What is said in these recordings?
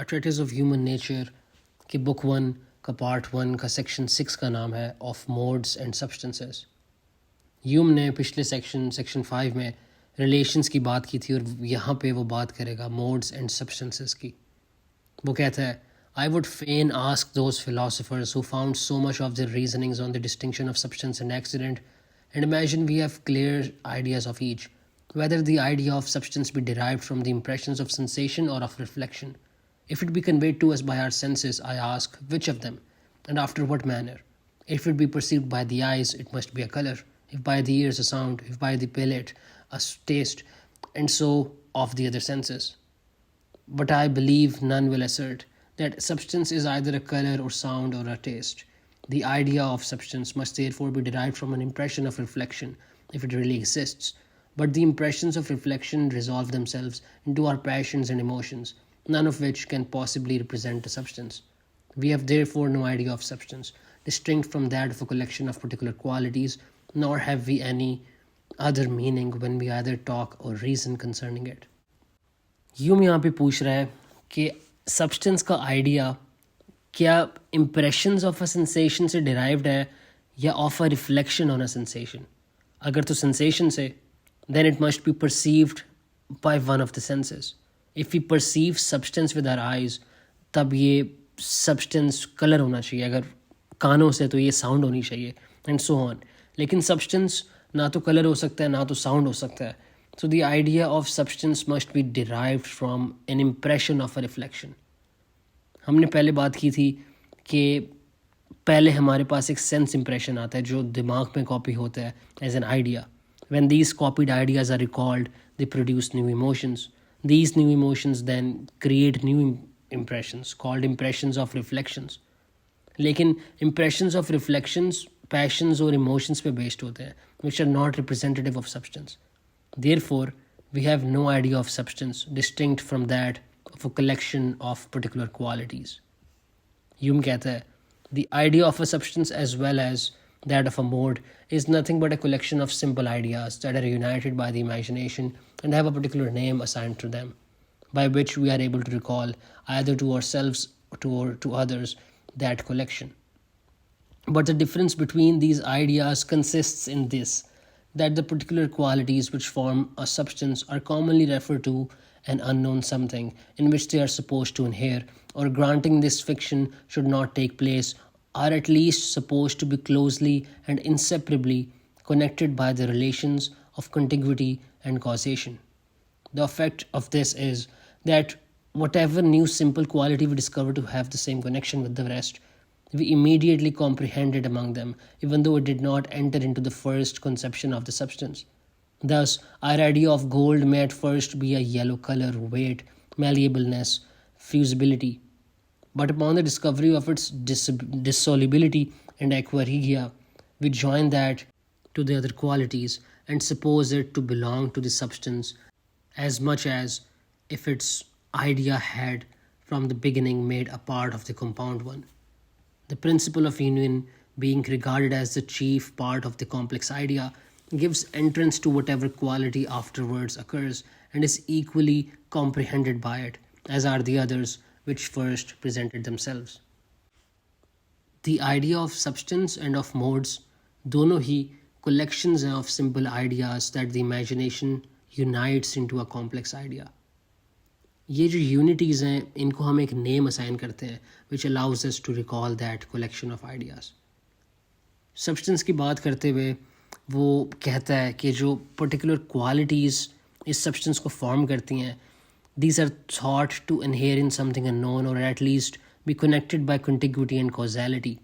A Treatise of Human Nature की book 1 का part 1 का सेक्शन 6 का नाम है of modes and substances. Hume ने पिछले सेक्शन 5 में रिलेशंस की बात की थी और यहाँ पे वो बात करेगा मोड्स एंड सब्सटेंसेस की। वो कहता है, I would fain ask those philosophers who found so much of their reasonings on the distinction of substance and accident, and imagine we have clear ideas of each, whether the idea of substance be derived from the impressions of sensation or of reflection. If it be conveyed to us by our senses, I ask, which of them, and after what manner? If it be perceived by the eyes, it must be a colour, if by the ears a sound, if by the palate a taste, and so of the other senses. But I believe none will assert that substance is either a colour or sound or a taste. The idea of substance must therefore be derived from an impression of reflection, if it really exists. But the impressions of reflection resolve themselves into our passions and emotions, none of which can possibly represent a substance. We have therefore no idea of substance, distinct from that of a collection of particular qualities, nor have we any other meaning when we either talk or reason concerning it. Hume यहाँ पे पूछ रहा है कि substance का idea क्या impressions of a sensation से derived है या of a reflection on a sensation. अगर तो सेंसेशन से, then it must be perceived by one of the senses. If we perceive substance with our eyes, तब ये सब्सटेंस कलर होना चाहिए, अगर कानों से तो ये साउंड होनी चाहिए, एंड सो ऑन। लेकिन सब्सटेंस ना तो कलर हो सकता है ना तो साउंड हो सकता है। So the idea of substance must be derived from an impression of a reflection. हमने पहले बात की थी कि पहले हमारे पास एक सेंस impression आता है जो दिमाग में कॉपी होता है as an idea. When these copied ideas are recalled, they produce new emotions. These new emotions then create new impressions called impressions of reflections. लेकिन impressions of reflections passions और emotions पे based होते हैं, which are not representative of substance. Therefore, we have no idea of substance distinct from that of a collection of particular qualities. Hume कहता है, the idea of a substance as well as that of a mode is nothing but a collection of simple ideas that are united by the imagination and have a particular name assigned to them, by which we are able to recall either to ourselves or to others that collection. But the difference between these ideas consists in this, that the particular qualities which form a substance are commonly referred to an unknown something in which they are supposed to inhere, or granting this fiction should not take place, are at least supposed to be closely and inseparably connected by the relations of contiguity and causation. The effect of this is that whatever new simple quality we discover to have the same connection with the rest, we immediately comprehend it among them, even though it did not enter into the first conception of the substance. Thus, our idea of gold may at first be a yellow color, weight, malleableness, fusibility. But upon the discovery of its dissolubility and aquaregia, we join that to the other qualities and suppose it to belong to the substance as much as if its idea had from the beginning made a part of the compound one. The principle of union, being regarded as the chief part of the complex idea, gives entrance to whatever quality afterwards occurs and is equally comprehended by it, as are the others which first presented themselves. The idea of substance and of modes, दोनों ही collections हैं of simple ideas that the imagination unites into a complex idea. ये जो unities हैं इनको हम एक name assign करते हैं which allows us to recall that collection of ideas. Substance की बात करते हुए वो कहता है कि जो पर्टिकुलर क्वालिटीज़ इस सब्सटेंस को फॉर्म करती हैं, these are thought to inhere in something unknown और at least be connected by contiguity and causality.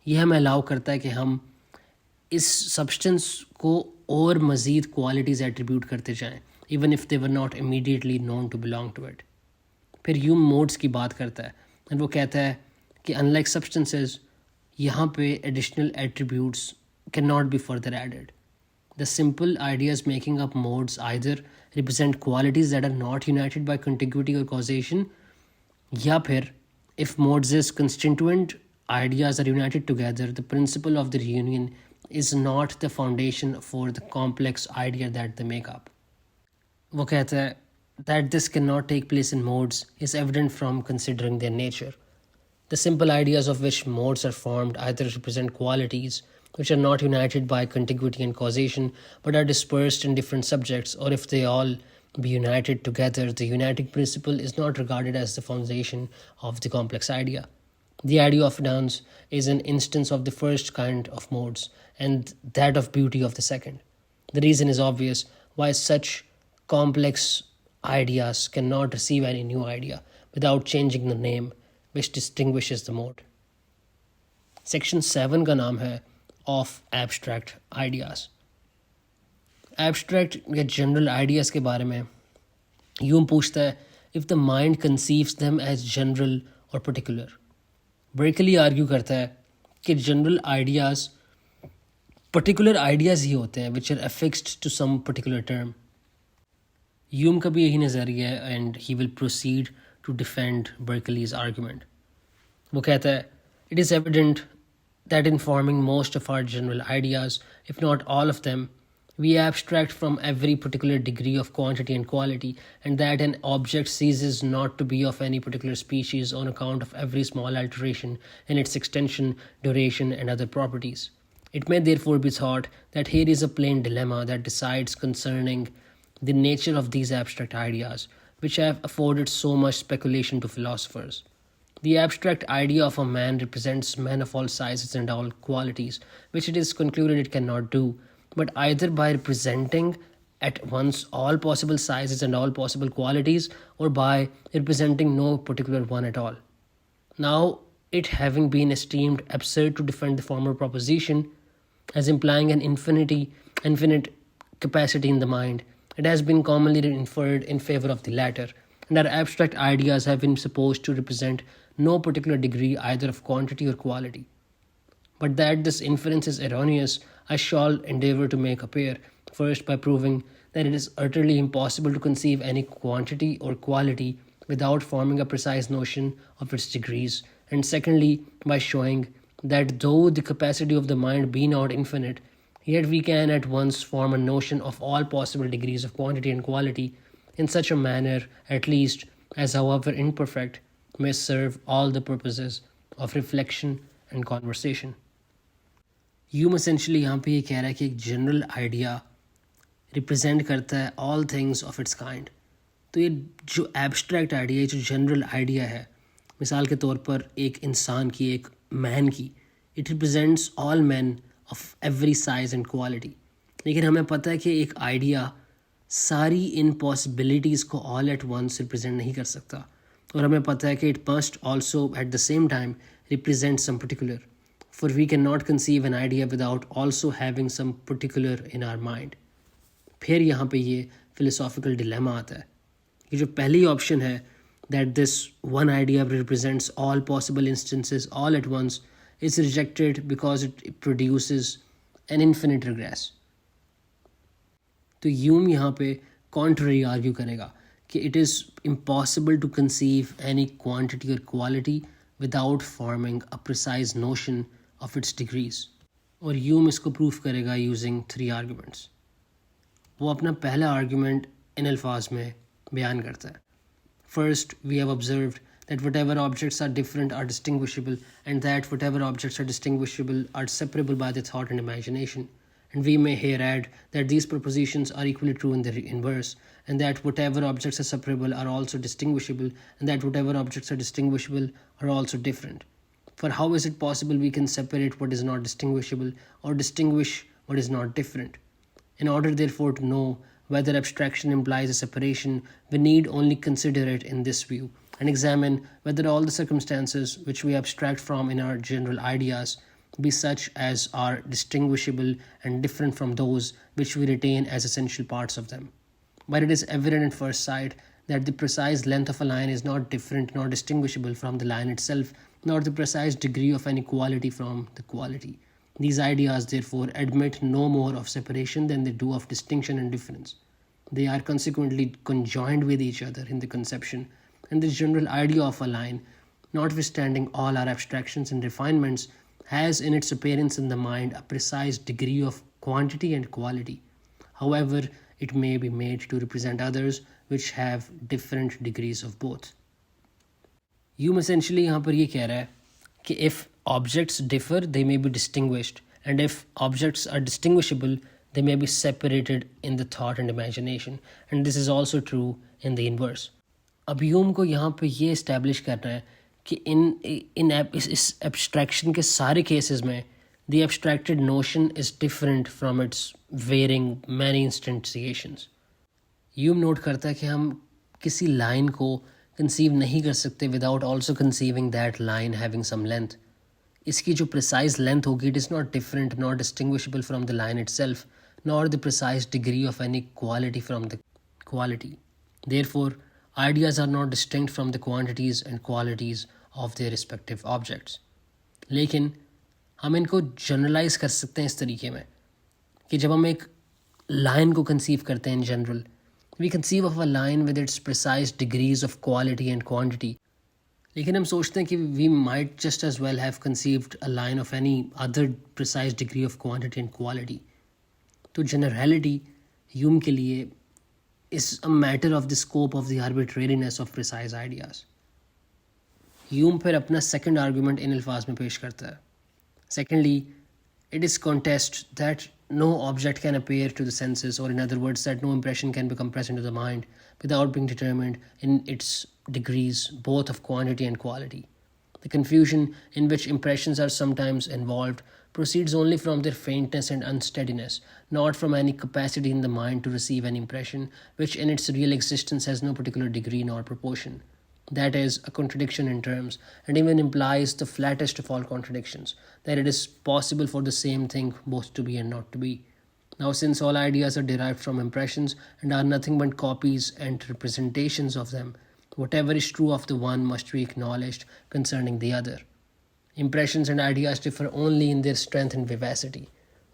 ये हमें अलाउ करता है कि हम इस सब्सटेंस को और मज़ीद क्वालिटीज़ एट्रीब्यूट करते जाएँ, even if they were not immediately known to belong to it. फिर ह्यूम मोड्स की बात करता है और वो कहता है कि unlike substances, यहाँ पे additional attributes cannot be further added. The simple ideas making up modes either represent qualities that are not united by contiguity or causation, या फिर if modes' constituent ideas are united together, the principle of their union is not the foundation for the complex idea that they make up. वो कहता है that this cannot take place in modes is evident from considering their nature. The simple ideas of which modes are formed either represent qualities which are not united by contiguity and causation but are dispersed in different subjects, or if they all be united together, the uniting principle is not regarded as the foundation of the complex idea. The idea of dance is an instance of the first kind of modes, and that of beauty of the second. The reason is obvious why such complex ideas cannot receive any new idea without changing the name which distinguishes the mode. Section 7 का नाम है of abstract ideas. Abstract या general ideas के बारे में Hume पूछता है if the mind conceives them as general और पर्टिकुलर. बर्कली आर्ग्यू करता है कि जनरल आइडियाज़ पर्टिकुलर आइडियाज़ ही होते हैं which are affixed to some particular term. Hume का भी यही नज़रिया है and he will proceed to defend Berkeley's argument. वो कहता है it is evident that in forming most of our general ideas, if not all of them, we abstract from every particular degree of quantity and quality, and that an object ceases not to be of any particular species on account of every small alteration in its extension, duration, and other properties. It may therefore be thought that here is a plain dilemma that decides concerning the nature of these abstract ideas, which have afforded so much speculation to philosophers. The abstract idea of a man represents men of all sizes and all qualities, which it is concluded it cannot do, but either by representing at once all possible sizes and all possible qualities, or by representing no particular one at all. Now, it having been esteemed absurd to defend the former proposition as implying an infinite capacity in the mind, it has been commonly inferred in favor of the latter, and our abstract ideas have been supposed to represent no particular degree either of quantity or quality. But that this inference is erroneous, I shall endeavour to make appear, first by proving that it is utterly impossible to conceive any quantity or quality without forming a precise notion of its degrees, and secondly by showing that though the capacity of the mind be not infinite, yet we can at once form a notion of all possible degrees of quantity and quality in such a manner at least as, however imperfect, may serve all the purposes of reflection and conversation. यूम essentially यहाँ पे ये कह रहा है कि एक general idea represent करता है all things of its kind. तो ये जो एब्स्ट्रैक्ट आइडिया, जो जनरल आइडिया है, मिसाल के तौर पर एक इंसान की, एक मैन की, it represents all man of every size and quality. लेकिन हमें पता है कि एक आइडिया सारी इन पॉसिबिलिटीज़ को ऑल एट वंस रिप्रेजेंट नहीं कर सकता, और हमें पता है कि it must also at the same time represent some particular, for we can not conceive an idea without also having some particular in our mind. फिर यहाँ पे ये फिलोसॉफिकल डिलेमा आता है. ये जो पहली ऑप्शन है that this one idea represents all possible instances all at once is rejected because it produces an infinite regress. तो यूम यहाँ पे कॉन्ट्ररी आर्ग्यू करेगा कि it is impossible to conceive any quantity or quality without forming a precise notion of its degrees. और यूम इसको proof करेगा using 3 arguments. वो अपना पहला argument इन अल्फाज में बयान करता है. First, we have observed that whatever objects are different are distinguishable, and that whatever objects are distinguishable are separable by the thought and imagination. And we may here add that these propositions are equally true in the inverse, and that whatever objects are separable are also distinguishable, and that whatever objects are distinguishable are also different. For how is it possible we can separate what is not distinguishable or distinguish what is not different? In order therefore to know whether abstraction implies a separation, we need only consider it in this view, and examine whether all the circumstances which we abstract from in our general ideas be such as are distinguishable and different from those which we retain as essential parts of them. But it is evident at first sight that the precise length of a line is not different nor distinguishable from the line itself, nor the precise degree of any quality from the quality. These ideas therefore admit no more of separation than they do of distinction and difference. They are consequently conjoined with each other in the conception, and the general idea of a line, notwithstanding all our abstractions and refinements, has in its appearance in the mind a precise degree of quantity and quality. However, it may be made to represent others which have different degrees of both. Hume essentially यहाँ पर ये कह रहा है कि if objects differ, they may be distinguished, and if objects are distinguishable, they may be separated in the thought and imagination, and this is also true in the inverse. अब Hume को यहाँ पे ये इस्टेब्लिश करना है कि इस abstraction के सारे केसेस में the abstracted notion is different from its varying many instantiations. Hume note करता है कि हम किसी लाइन को कंसीव नहीं कर सकते without also conceiving that line having some length. इसकी जो प्रिसाइज लेंथ होगी it is not different not distinguishable from the line itself nor the precise degree of any quality from the quality. Therefore ideas are not distinct from the quantities and qualities of their respective objects. लेकिन हम इनको generalise कर सकते हैं इस तरीके में कि जब हम एक लाइन को कंसीव करते हैं in general, we conceive of a line with its precise degrees of quality and quantity. लेकिन हम सोचते हैं कि we might just as well have conceived a line of any other precise degree of quantity and quality. तो generality Hume के लिए is a matter of the scope of the arbitrariness of precise ideas. Hume फिर अपना second argument इन अल्फाज में पेश करता है. Secondly, it is contest that no object can appear to the senses, or in other words, that no impression can become present to the mind without being determined in its degrees, both of quantity and quality. The confusion in which impressions are sometimes involved proceeds only from their faintness and unsteadiness, not from any capacity in the mind to receive an impression which in its real existence has no particular degree nor proportion. That is a contradiction in terms, and even implies the flattest of all contradictions, that it is possible for the same thing both to be and not to be. Now, since all ideas are derived from impressions and are nothing but copies and representations of them, whatever is true of the one must be acknowledged concerning the other. Impressions and ideas differ only in their strength and vivacity.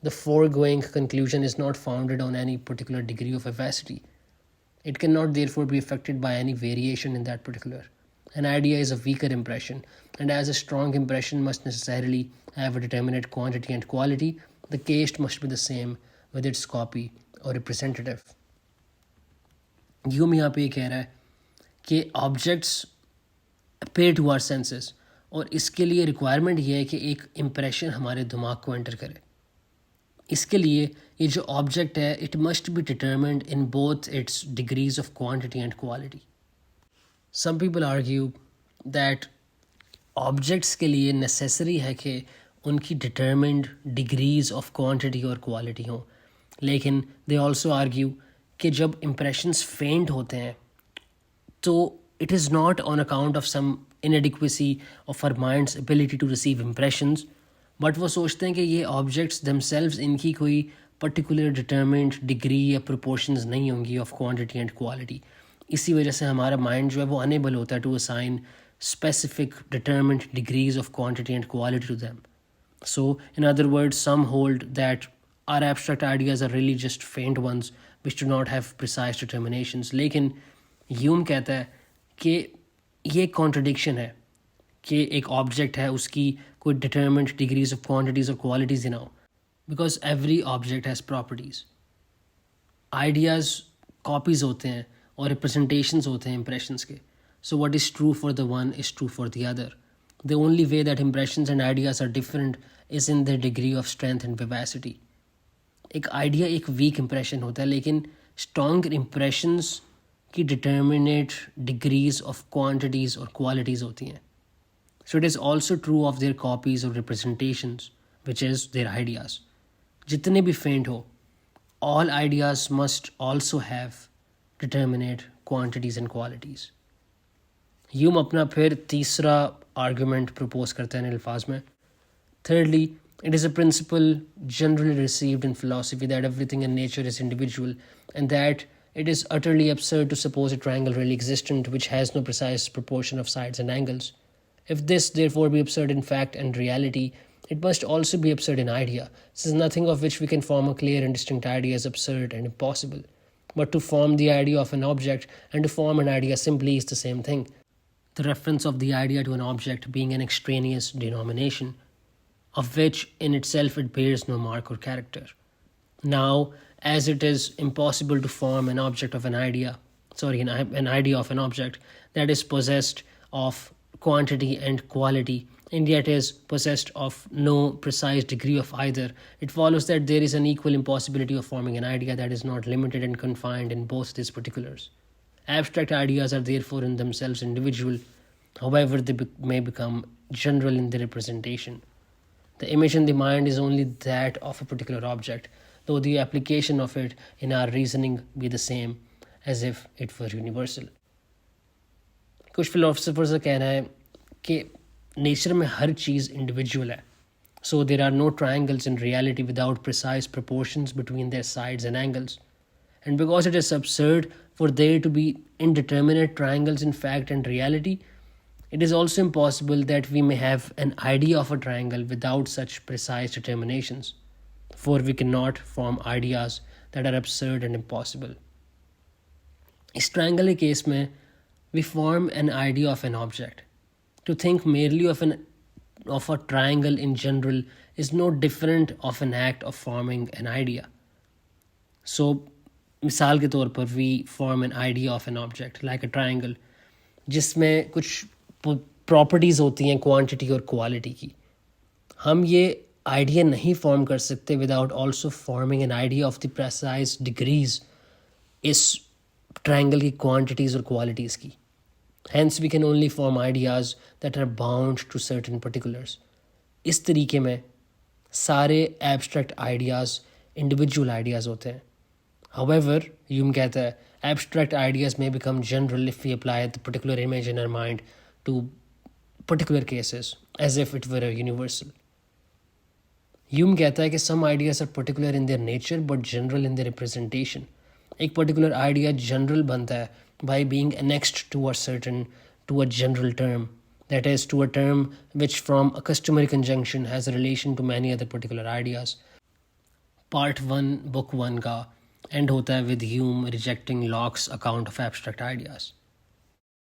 The foregoing conclusion is not founded on any particular degree of vivacity. It cannot therefore be affected by any variation in that particular. An idea is a weaker impression, and as a strong impression must necessarily have a determinate quantity and quality, the case must be the same with its copy or representative. Hume यहाँ पे ये कह रहा है कि objects appear to our senses, और इसके लिए रिक्वायरमेंट ये है कि एक इम्प्रेशन हमारे दिमाग को एंटर करे. इसके लिए ये जो ऑब्जेक्ट है it must be determined in both its degrees of quantity and quality. Some people argue that objects के लिए नेसेसरी है कि उनकी डिटर्मिन्ड डिग्रीज ऑफ क्वांटिटी और क्वालिटी हों, लेकिन दे ऑल्सो आर्ग्यू कि जब इम्प्रेशंस फेंट होते हैं तो it is not on account of some inadequacy of our mind's ability to receive impressions, but वो सोचते हैं कि ये objects themselves इनकी कोई particular determined degree या proportions नहीं होंगी of quantity and quality. इसी वजह से हमारा mind जो है वो unable होता है to assign specific determined degrees of quantity and quality to them. So, in other words, some hold that our abstract ideas are really just faint ones which do not have precise determinations. लेकिन Hume कहता है कि ये contradiction है कि एक object है उसकी कोई डिटर्मिन्ड डिग्रीज ऑफ क्वांटिटीज और क्वालिटीज ही ना हो, because every object has properties. Ideas copies होते हैं और रिप्रेजेंटेशंस होते हैं इंप्रेशंस के. So what is true for the one is true for the other. The only way that impressions and ideas are different is in the degree of strength and vivacity. एक idea एक weak impression होता है, लेकिन strong impressions की determinate degrees of quantities और qualities होती हैं. So it is also true of their copies और representations which is their ideas. जितने भी फेंट हो, all ideas must also have determinate quantities and qualities. Hume अपना फिर तीसरा आर्गूमेंट प्रपोज करते हैं इन अल्फाज में. Thirdly, it is a principle generally received in philosophy that everything in nature is individual, and that it is utterly absurd to suppose a triangle really existent which has no precise proportion of sides and angles. If this therefore be absurd in fact and reality, it must also be absurd in idea, since nothing of which we can form a clear and distinct idea is absurd and impossible. But to form the idea of an object and to form an idea simply is the same thing, the reference of the idea to an object being an extraneous denomination, of which in itself it bears no mark or character. Now, as it is impossible to form an object of an idea, an idea of an object that is possessed of quantity and quality and yet is possessed of no precise degree of either, it follows that there is an equal impossibility of forming an idea that is not limited and confined in both these particulars. Abstract ideas are therefore in themselves individual, however they may become general in their representation. The image in the mind is only that of a particular object, though the application of it in our reasoning be the same as if it were universal. कुछ philosophers का कहना है कि nature में हर चीज़ individual है. So there are no triangles in reality without precise proportions between their sides and angles. And because it is absurd for there to be indeterminate triangles in fact and reality, it is also impossible that we may have an idea of a triangle without such precise determinations, for we cannot form ideas that are absurd and impossible. इस triangle के case में we form an idea of an object. To think merely of a triangle in general is no different of an act of forming an idea. So, मिसाल के तौर पर we form an idea of an object like a triangle, जिसमें कुछ properties होती हैं quantity और quality की. हम ये आइडिया नहीं फॉर्म कर सकते without also forming an idea of the precise degrees इस ट्रायंगल की क्वांटिटीज़ और क्वालिटीज़ की. Hence we can only form ideas that are bound to certain particulars. इस तरीके में सारे abstract ideas individual ideas होते हैं. However, Hume कहता है abstract ideas may become general if we apply the particular image in our mind to particular cases as if it were a universal. Hume कहता है कि some ideas are particular in their nature but general in their representation. एक particular idea general बनता है by being annexed to a general term, that is, to a term which from a customary conjunction has a relation to many other particular ideas. Part 1, Book 1 का end होता है with Hume rejecting Locke's account of abstract ideas.